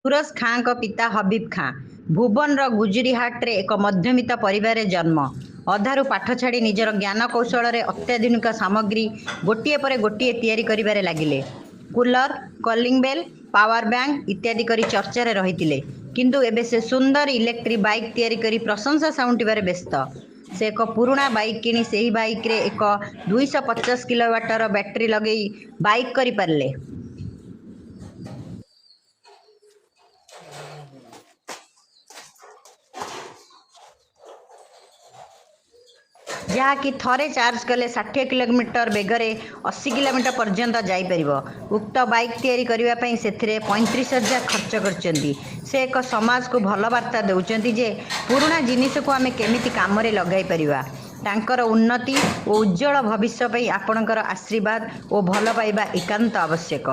सूरज खां को पिता हबीब खां भुवन गुजुरीहाट रे एक मध्यमित परिवार जन्म। अधारू पाठ छाड़ी निजर ज्ञान कौशल अत्याधुनिक सामग्री गोटे पर गोटे तैयारी करिबारे लागिले। Cooler, calling bell, power bank इत्यादि करी चर्चारे रहितिले, किंतु एबे से सुंदर इलेक्ट्रिक बाइक तैयारी करी प्रशंसा साउंटिबारे व्यस्त। से एक पुराना बाइक किनी सेही बाइक रे एक 250 किलोवाटर बैटरी लगेई बाइक करि पारले। जहाँकि थरे चार्ज कले 60 किलोमीटर बेगरे 80 किलोमीटर पर्यंत जापर। उक्त बाइक तैयारी करने से 35,000 खर्च करछंती। से एक समाज को भल वार्ता देउछंती जे पुराना जिनिस को आमे केमिति काम रे लगाई परिबा। तांकर उन्नति और उज्जवल भविष्य पई आपणकर आशीर्वाद और भल पाइबा एकांत आवश्यक।